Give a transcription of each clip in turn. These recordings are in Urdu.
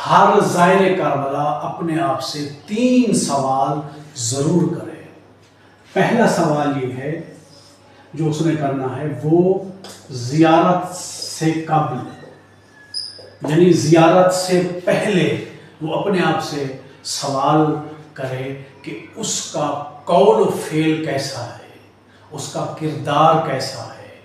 ہر زائر کربلا اپنے آپ سے 3 سوال ضرور کرے۔ پہلا سوال یہ ہے جو اس نے کرنا ہے، وہ زیارت سے قبل یعنی زیارت سے پہلے وہ اپنے آپ سے سوال کرے کہ اس کا قول و فعل کیسا ہے، اس کا کردار کیسا ہے۔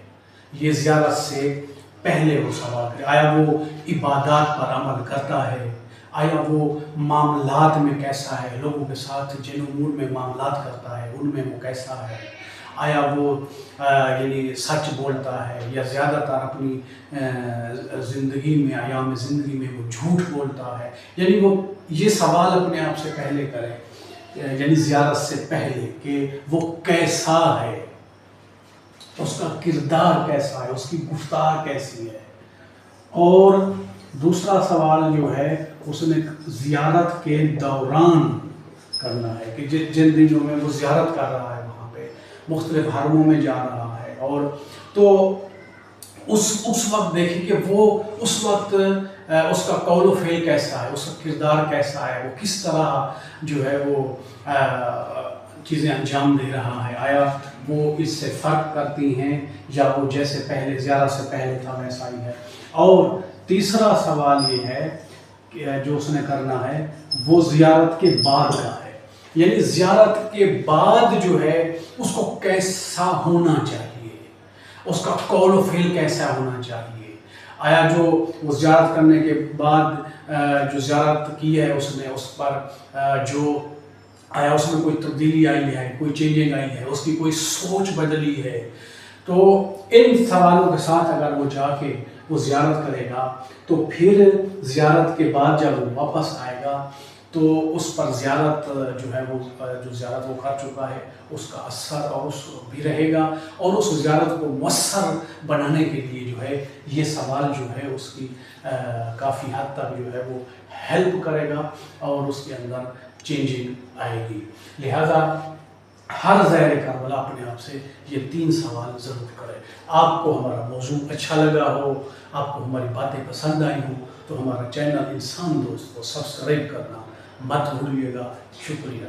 یہ زیارت سے پہلے وہ سوال کرے، آیا وہ عبادات پر عمل کرتا ہے، آیا وہ معاملات میں کیسا ہے، لوگوں کے ساتھ جن امور میں معاملات کرتا ہے ان میں وہ کیسا ہے، آیا وہ یعنی سچ بولتا ہے یا زیادہ تر اپنی زندگی میں ایام زندگی میں وہ جھوٹ بولتا ہے۔ یعنی وہ یہ سوال اپنے آپ سے پہلے کرے، یعنی زیارت سے پہلے، کہ وہ کیسا ہے، اس کا کردار کیسا ہے، اس کی گفتار کیسی ہے۔ اور دوسرا سوال جو ہے اس نے زیارت کے دوران کرنا ہے کہ جن دنوں میں وہ زیارت کر رہا ہے وہاں پہ مختلف حرموں میں جا رہا ہے، اور تو اس وقت دیکھیں کہ وہ اس وقت اس کا قول و فعل کیسا ہے، اس کا کردار کیسا ہے، وہ کس طرح جو ہے وہ چیزیں انجام دے رہا ہے، آیا وہ اس سے فرق کرتی ہیں یا وہ جیسے پہلے زیارت سے پہلے تھا ویسا ہی ہے۔ اور تیسرا سوال یہ ہے کہ جو اس نے کرنا ہے وہ زیارت کے بعد کا ہے، یعنی زیارت کے بعد جو ہے اس کو کیسا ہونا چاہیے، اس کا قول و فعل کیسا ہونا چاہیے، آیا جو وہ زیارت کرنے کے بعد جو زیارت کی ہے اس نے اس پر جو آیا اس میں کوئی تبدیلی آئی ہے، کوئی چینجنگ آئی ہے، اس کی کوئی سوچ بدلی ہے۔ تو ان سوالوں کے ساتھ اگر وہ جا کے وہ زیارت کرے گا تو پھر زیارت کے بعد جب وہ واپس آئے گا تو اس پر زیارت جو ہے وہ جو زیارت وہ کر چکا ہے اس کا اثر اور اس بھی رہے گا، اور اس زیارت کو مؤثر بنانے کے لیے جو ہے یہ سوال جو ہے اس کی کافی حد تک جو ہے وہ ہیلپ کرے گا اور اس کے اندر چینجنگ آئے گی۔ لہذا ہر زائر کربلا اپنے آپ سے یہ 3 سوال ضرور کرے۔ آپ کو ہمارا موضوع اچھا لگا ہو، آپ کو ہماری باتیں پسند آئی ہوں تو ہمارا چینل انسان دوست کو سبسکرائب کرنا مت بھولیے گا۔ شکریہ۔